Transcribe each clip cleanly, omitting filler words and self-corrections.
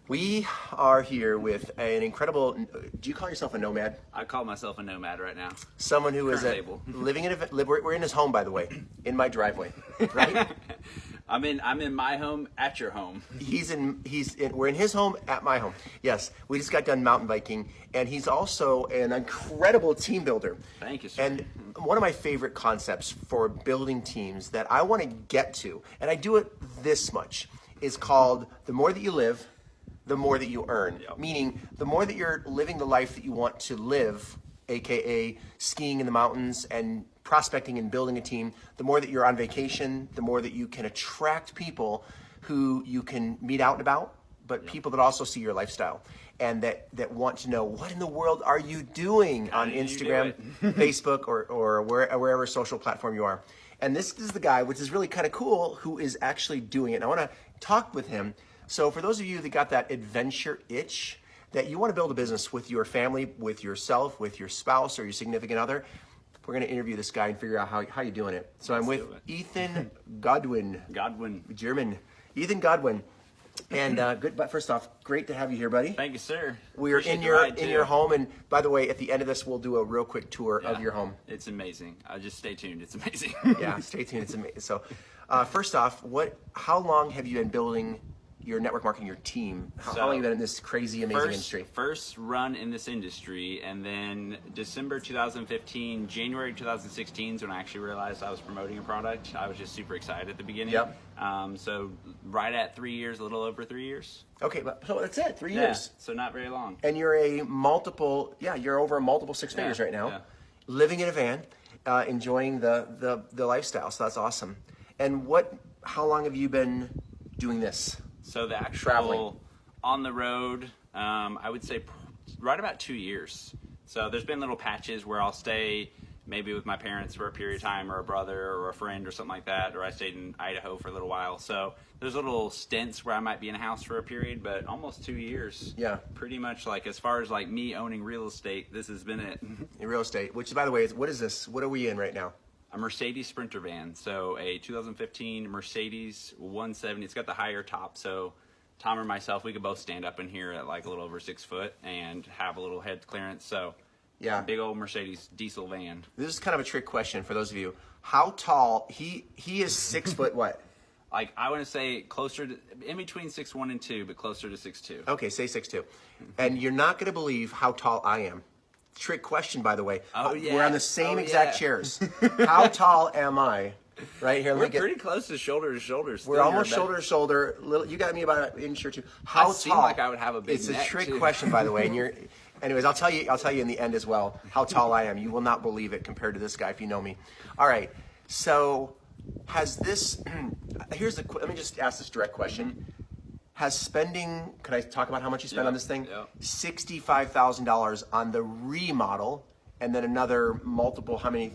We are here with an incredible, do you call yourself a nomad? I call myself a nomad right now. Someone who is living in we're in his home, by the way, in my driveway, right? I'm in my home at your home. We're in his home at my home. Yes, we just got done mountain biking, and he's also an incredible team builder. Thank you, sir. And one of my favorite concepts for building teams that I want to get to, and I do it this much, is called the more that you live, the more that you earn. Yep. Meaning, the more that you're living the life that you want to live, aka skiing in the mountains and prospecting and building a team, the more that you're on vacation, the more that you can attract people who you can meet out and about, but people that also see your lifestyle and that want to know, what in the world are you doing on Instagram, Facebook, or wherever social platform you are. And this is the guy, which is really kind of cool, who is actually doing it. And I want to talk with him. So for those of you that got that adventure itch, that you want to build a business with your family, with yourself, with your spouse or your significant other, we're going to interview this guy and figure out how you're doing it. So I'm with Ethan Godwin. German. Ethan Godwin. And good. But first off, great to have you here, buddy. Thank you, sir. We're in your home, and by the way, at the end of this, we'll do a real quick tour of your home. It's amazing. Just stay tuned. It's amazing. Yeah, stay tuned. It's amazing. So, first off, how long have you been building your network marketing, your team? How long have you been in this crazy, amazing industry? First run in this industry, and then December 2015, January 2016 is when I actually realized I was promoting a product. I was just super excited at the beginning. Yep. So right at 3 years, a little over 3 years. Okay, so that's it, 3 years. So not very long. And you're you're over multiple six figures right now, living in a van, enjoying the lifestyle. So that's awesome. And how long have you been doing this? So the actual traveling on the road, I would say right about 2 years. So there's been little patches where I'll stay maybe with my parents for a period of time, or a brother or a friend or something like that, or I stayed in Idaho for a little while. So there's little stints where I might be in a house for a period, but almost 2 years. Yeah. Pretty much like as far as like me owning real estate, this has been it. In real estate, which by the way, what is this? What are we in right now? A Mercedes Sprinter van, so a 2015 Mercedes 170. It's got the higher top, so Tom or myself, we could both stand up in here at like a little over 6 foot and have a little head clearance. So yeah, big old Mercedes diesel van. This is kind of a trick question for those of you. How tall? He is 6 foot what? Like I want to say closer to, in between 6'1" and 2, but closer to 6'2". Okay, say 6'2". And you're not going to believe how tall I am. Trick question, by the way. Oh, yeah. We're on the same exact chairs. How tall am I? Right here. We're pretty close to shoulder to shoulder. We're almost shoulder to shoulder. You got me about an inch or two. How tall? Seem like I would have a big It's neck, a trick too. question, by the way. And anyways, I'll tell you in the end as well how tall I am. You will not believe it compared to this guy if you know me. All right. So has this? Let me just ask this direct question. Can I talk about how much you spent on this thing? Yeah. $65,000 on the remodel, and then another multiple, how many,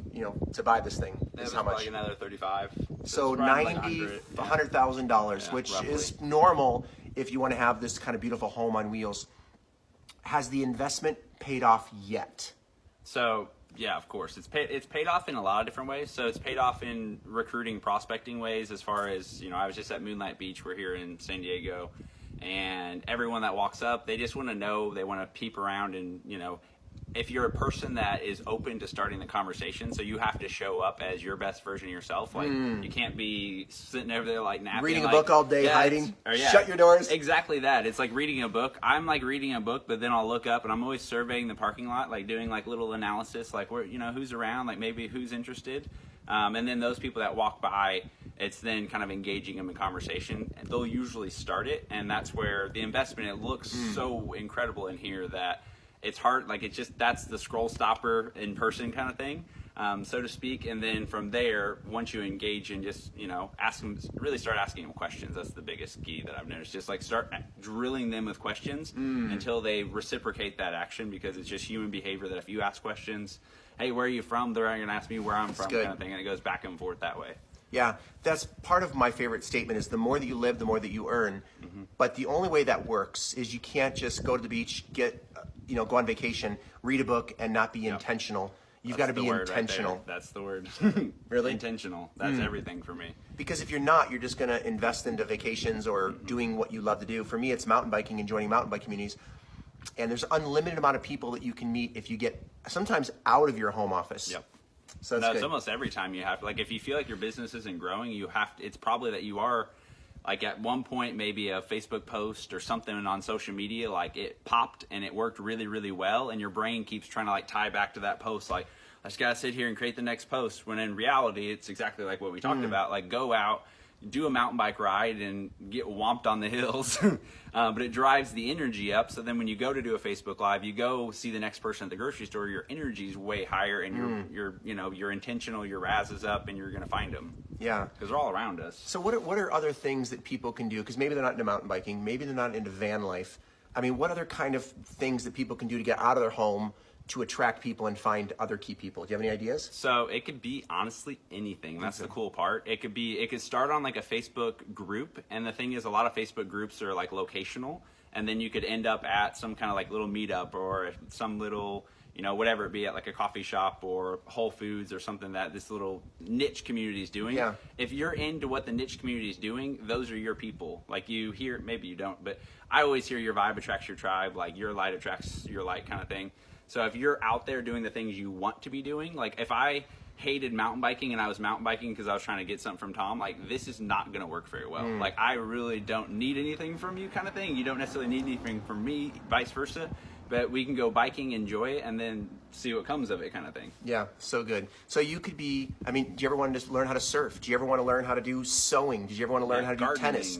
to buy this thing? Is how much? Like another 35. So $100,000, which roughly is normal if you want to have this kind of beautiful home on wheels. Has the investment paid off yet? So yeah, of course. It's paid off in a lot of different ways. So it's paid off in recruiting, prospecting ways, as far as, I was just at Moonlight Beach. We're here in San Diego. And everyone that walks up, they just want to know, they want to peep around and, if you're a person that is open to starting the conversation, so you have to show up as your best version of yourself. Like you can't be sitting over there like napping, reading a book all day, hiding. Shut your doors. Exactly that. It's like reading a book. I'm like reading a book, but then I'll look up and I'm always surveying the parking lot, like doing like little analysis, like where who's around, like maybe who's interested, and then those people that walk by, it's then kind of engaging them in conversation. And they'll usually start it, and that's where the investment. It looks so incredible in here that. It's hard, like that's the scroll stopper in person kind of thing, so to speak. And then from there, once you engage and just, really start asking them questions. That's the biggest key that I've noticed. Just like start drilling them with questions until they reciprocate that action, because it's just human behavior that if you ask questions, hey, where are you from? They're going to ask me where I'm from, kind of thing. And it goes back and forth that way. Yeah, that's part of my favorite statement is the more that you live, the more that you earn. But the only way that works is you can't just go to the beach, go on vacation, read a book, and not be intentional. You've got to be intentional. Right there. That's the word. Really? Intentional. That's everything for me. Because if you're not, you're just going to invest into vacations or doing what you love to do. For me, it's mountain biking and joining mountain bike communities. And there's an unlimited amount of people that you can meet if you get sometimes out of your home office. Yep. So that's It's good. almost every time you have to, like, if you feel like your business isn't growing, you have to, it's probably that you are, like, at one point, maybe a Facebook post or something on social media, like, it popped and it worked really, really well, and your brain keeps trying to, like, tie back to that post, like, I just gotta sit here and create the next post, when in reality, it's exactly like what we talked about, like, go out, do a mountain bike ride and get whomped on the hills, but it drives the energy up. So then when you go to do a Facebook Live, you go see the next person at the grocery store, your energy's way higher, and you're intentional, your razz is up, and you're gonna find them. Yeah. Because they're all around us. So what are other things that people can do? Because maybe they're not into mountain biking, maybe they're not into van life. I mean, what other kind of things that people can do to get out of their home to attract people and find other key people? Do you have any ideas? So it could be honestly anything. That's the cool part. It could start on like a Facebook group, and the thing is, a lot of Facebook groups are like locational, and then you could end up at some kind of like little meetup or some little, whatever it be, at like a coffee shop or Whole Foods or something that this little niche community is doing. Yeah. If you're into what the niche community is doing, those are your people. Like, you hear, maybe you don't, but I always hear your vibe attracts your tribe, like your light attracts your light kind of thing. So if you're out there doing the things you want to be doing, like if I hated mountain biking and I was mountain biking because I was trying to get something from Tom, like, this is not going to work very well. Like, I really don't need anything from you kind of thing. You don't necessarily need anything from me, vice versa. But we can go biking, enjoy it, and then see what comes of it kind of thing. Yeah, so good. So you could be, I mean, do you ever want to just learn how to surf? Do you ever want to learn how to do sewing? Did you ever want to learn how to do tennis?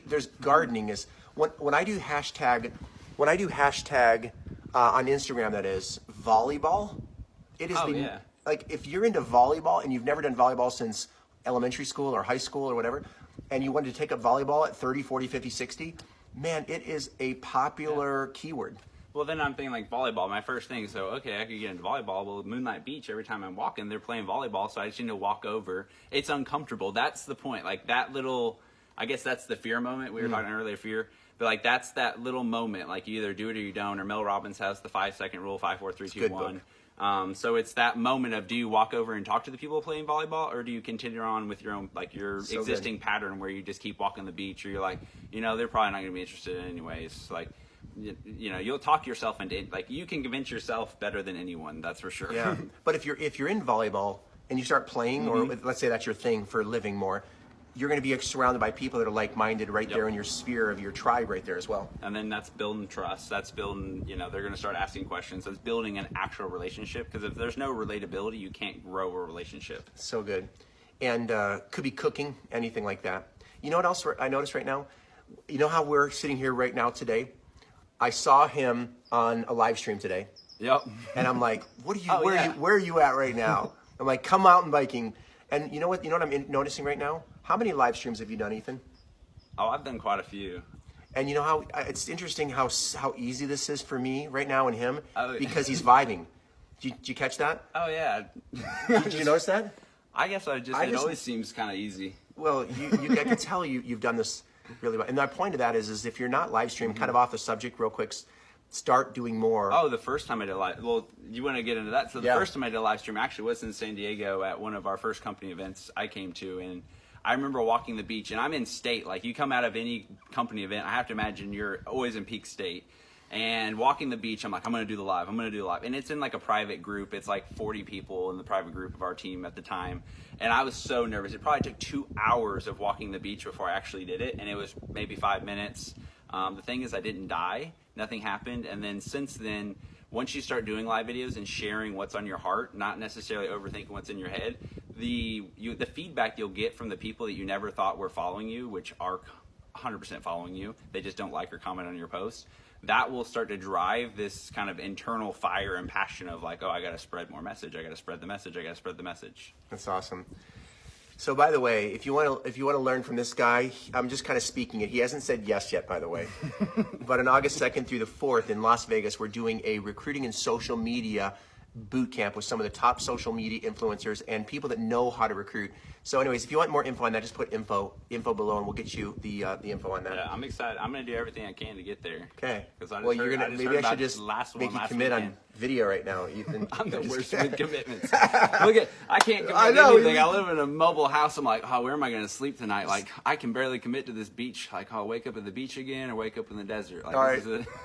There's gardening is, when I do hashtag on Instagram, that is volleyball, it is like, if you're into volleyball and you've never done volleyball since elementary school or high school or whatever, and you wanted to take up volleyball at 30, 40, 50, 60, man, it is a popular keyword. Well, then I'm thinking like volleyball. My first thing, so okay, I could get into volleyball. Well, Moonlight Beach, every time I'm walking, they're playing volleyball, so I just need to walk over. It's uncomfortable. That's the point. Like, that little, I guess that's the fear moment. We were talking earlier, fear. But like, that's that little moment. Like, you either do it or you don't. Or Mel Robbins has the 5-second rule: 5, 4, 3, 2, 1. So it's that moment of, do you walk over and talk to the people playing volleyball, or do you continue on with your own, like, your existing pattern where you just keep walking the beach, or you're like, they're probably not going to be interested in anyways. Like, you'll talk yourself into, like, you can convince yourself better than anyone, that's for sure. Yeah. But if you're in volleyball and you start playing, or let's say that's your thing for a living more, you're going to be surrounded by people that are like-minded right there in your sphere of your tribe right there as well. And then that's building trust. That's building, they're going to start asking questions. That's building an actual relationship, because if there's no relatability, you can't grow a relationship. So good. And could be cooking, anything like that. You know what else I noticed right now? You know how we're sitting here right now today? I saw him on a live stream today. Yep. And I'm like, where are you at right now? I'm like, come mountain biking. And you know what I'm noticing right now? How many live streams have you done, Ethan? Oh, I've done quite a few. And you know how it's interesting how easy this is for me right now and him, Oh. because he's vibing. Did you catch that? Oh, yeah. Did you notice that? I guess it always seems kind of easy. Well, I can tell you've done this really well. And my point of that is if you're not live streaming, kind of off the subject real quick, start doing more. Oh, the first time I did you want to get into that? So the first time I did a live stream actually was in San Diego at one of our first company events I came to, and I remember walking the beach, and I'm in state. Like, you come out of any company event, I have to imagine you're always in peak state. And walking the beach, I'm like, I'm going to do the live. And it's in like a private group. It's like 40 people in the private group of our team at the time. And I was so nervous. It probably took 2 hours of walking the beach before I actually did it. And it was maybe 5 minutes. The thing is, I didn't die. Nothing happened. And then since then, once you start doing live videos and sharing what's on your heart, not necessarily overthinking what's in your head, the feedback you'll get from the people that you never thought were following you, which are 100% following you, they just don't like or comment on your posts, that will start to drive this kind of internal fire and passion of like, oh, I got to spread more message. I got to spread the message. I got to spread the message. That's awesome. So, by the way, if you want to learn from this guy, I'm just kind of speaking it. He hasn't said yes yet, by the way. But on August 2nd through the 4th in Las Vegas, we're doing a recruiting and social media boot camp with some of the top social media influencers and people that know how to recruit. So anyways, if you want more info on that, just put info below, and we'll get you the info on that. Yeah, I'm excited. I'm gonna do everything I can to get there. Okay. Because Well, you're gonna maybe I should just make you commit on video right now, Ethan. I'm the worst with commitments. Look at, I can't commit I know, anything. I live in a mobile house. I'm like, oh, where am I going to sleep tonight? Like, I can barely commit to this beach. Like, I'll wake up at the beach again or wake up in the desert. Like, all right.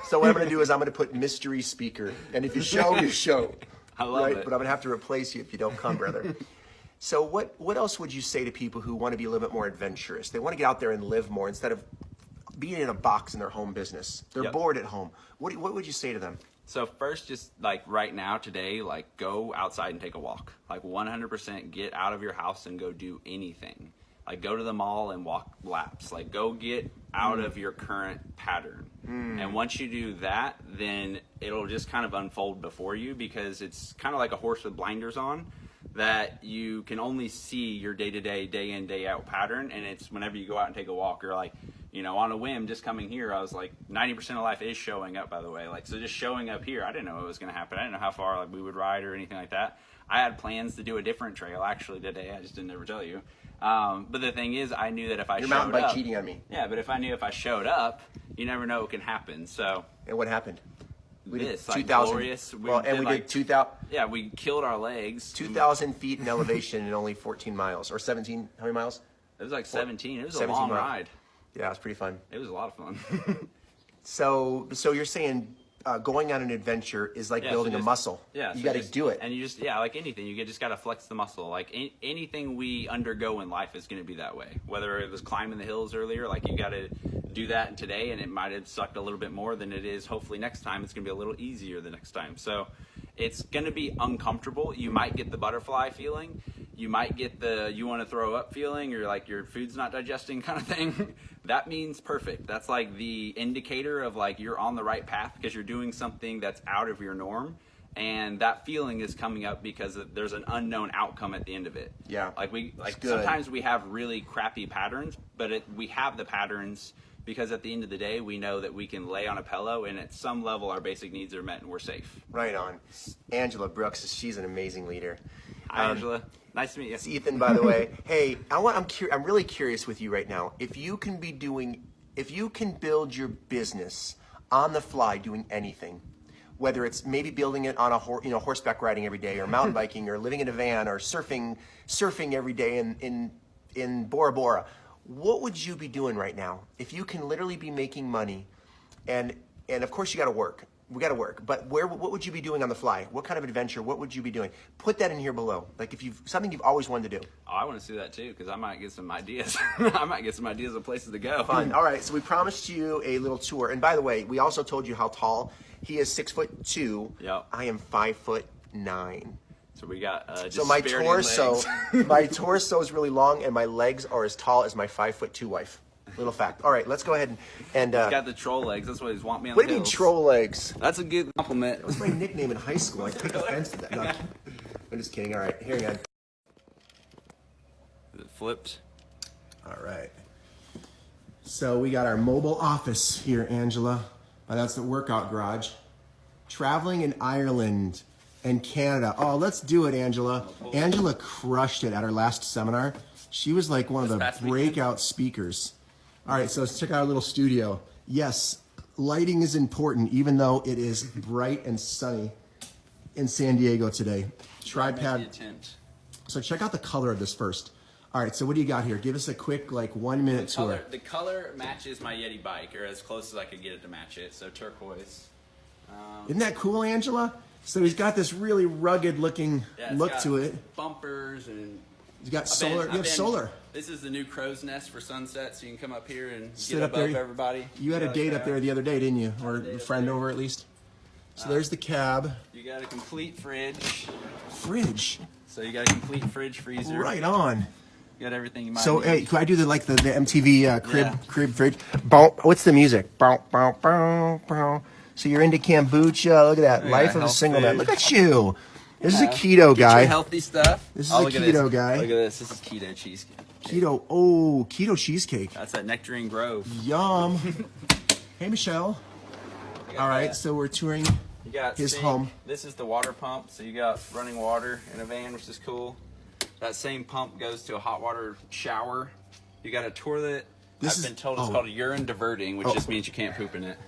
So what I'm going to do is I'm going to put mystery speaker, and if you show, you show. I love it. But I'm going to have to replace you if you don't come, brother. So what else would you say to people who want to be a little bit more adventurous? They want to get out there and live more instead of being in a box in their home business. They're bored at home. What would you say to them? So first, just like right now, today, like go outside and take a walk. Like 100% get out of your house and go do anything. Like go to the mall and walk laps. Like go get out of your current pattern. And once you do that, then it'll just kind of unfold before you, because it's kind of like a horse with blinders on, that you can only see your day-to-day, day-in, day-out pattern. And it's whenever you go out and take a walk, you're like, you know, on a whim, just coming here, I was like, 90% of life is showing up, by the way. Like, so just showing up here, I didn't know what was going to happen. I didn't know how far like we would ride or anything like that. I had plans to do a different trail actually today. I just didn't ever tell you. But the thing is, I knew that if I You're showed mountain bike up, cheating on me. Yeah, but if I knew if I showed up, you never know what can happen. So. And what happened? We did 2,000. glorious. Well, and we did 2,000. Yeah, we killed our legs. 2,000 feet in elevation in only 14 miles or 17. How many miles? It was like 17. It was a 17 long miles. ride. Yeah, it was pretty fun. It was a lot of fun. So you're saying going on an adventure is like building a muscle. Yeah, you so got to just do it. And you just like anything, you just got to flex the muscle. Like anything we undergo in life is going to be that way. Whether it was climbing the hills earlier, like you got to do that today, and it might have sucked a little bit more than it is. Hopefully next time it's going to be a little easier the next time. So it's going to be uncomfortable. You might get the butterfly feeling. You might get the you want to throw up feeling, or like your food's not digesting kind of thing. That means perfect. That's like the indicator of like you're on the right path, because you're doing something that's out of your norm. And that feeling is coming up because there's an unknown outcome at the end of it. Yeah. Like sometimes we have really crappy patterns, but we have the patterns because at the end of the day, we know that we can lay on a pillow and at some level our basic needs are met and we're safe. Right on. Angela Brooks, she's an amazing leader. Hi, Angela. Nice to meet you. It's Ethan, by the way. Hey, I'm really curious with you right now. If you can build your business on the fly doing anything, whether it's maybe building it on a horseback riding every day, or mountain biking, or living in a van, or surfing every day in Bora Bora, what would you be doing right now if you can literally be making money? And of course you got to work. We got to work. But what would you be doing on the fly? What kind of adventure? What would you be doing? Put that in here below. Like if something you've always wanted to do. Oh, I want to see that too, because I might get some ideas. I might get some ideas of places to go. Fun. All right. So we promised you a little tour. And by the way, we also told you how tall he is. 6'2". Yep. I am 5'9". So we got so my torso, legs. my torso is really long, and my legs are as tall as my 5'2" wife. Little fact. All right, let's go ahead and He's got the troll legs. That's what he's want me on. What the do you mean hills. troll legs? That's a good compliment. That was my nickname in high school. I take offense to that. No, I'm just kidding. All right, here you go. Is it flipped? All right. So we got our mobile office here, Angela. That's the workout garage. Traveling in Ireland and Canada. Oh, let's do it, Angela. Angela crushed it at our last seminar. She was like one of the breakout speakers. All right, so let's check out our little studio. Yes, lighting is important, even though it is bright and sunny in San Diego today. Tripod. So check out the color of this first. All right, so what do you got here? Give us a quick, 1 minute tour. The color matches my Yeti bike, or as close as I could get it to match it. So turquoise. Isn't that cool, Angela? So he's got this really rugged looking look to it. Bumpers and. He's got solar. You have solar. This is the new crow's nest for sunset, so you can come up here and sit get up above there. everybody. You had a date up there the other day, didn't you? Or a friend over at least? So there's the cab. You got a complete fridge. Fridge? So you got a complete fridge freezer. Right on. You got everything you might So, need. hey, could I do the MTV crib fridge? Bow, what's the music? Bow, bow, bow, bow. So you're into kombucha. Look at that. Life of a single man. Look at you. This is a keto guy. Healthy stuff. This is a keto guy. Look at this. This is keto cheesecake. Keto cheesecake. That's at Nectarine Grove. Yum. Hey, Michelle. All right, so we're touring his home. This is the water pump. So you got running water in a van, which is cool. That same pump goes to a hot water shower. You got a toilet. This I've been told it's called urine diverting, which just means you can't poop in it.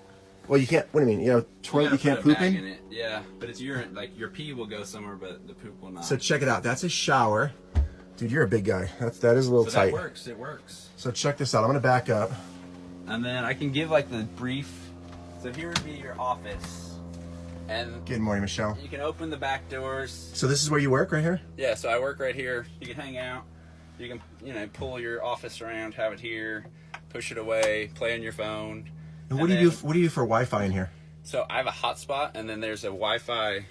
Well, you can't. What do you mean? You know, toilet you can't poop in? It. Yeah, but it's urine. Like your pee will go somewhere, but the poop will not. So check it out. That's a shower. Dude, you're a big guy. That is a little tight. That works. It works. So check this out. I'm gonna back up. And then I can give like the brief. So here would be your office. And Good morning, Michelle. you can open the back doors. So this is where you work, right here? Yeah, so I work right here. You can hang out. You can, pull your office around, have it here, push it away, play on your phone. And what do you do? What do you do for Wi-Fi in here? So I have a hotspot, and then there's a Wi-Fi,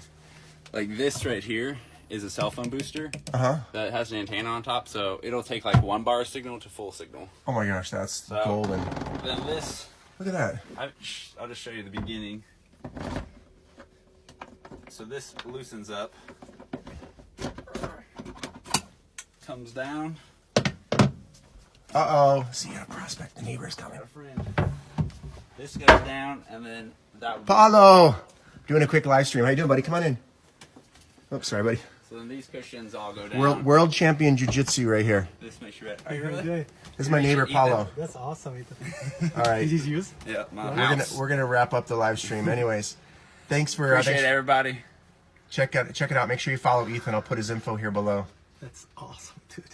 like this right here is a cell phone booster that has an antenna on top. So it'll take like 1 bar signal to full signal. Oh my gosh, that's golden. Then this. Look at that. I'll just show you the beginning. So this loosens up, comes down. Uh-oh. See, you got a prospect. The neighbor's coming. Got a friend. This goes down, and then that. Paulo! Doing a quick live stream. How you doing, buddy? Come on in. Oops, sorry, buddy. So then these cushions all go down. World champion jiu-jitsu right here. This makes you ready. Are you really? This is my neighbor, Paulo. That's awesome, Ethan. All right. Easy to use? Yeah, my house. We're gonna wrap up the live stream. Anyways, thanks for Appreciate everybody. check it out. Make sure you follow Ethan. I'll put his info here below. That's awesome, dude.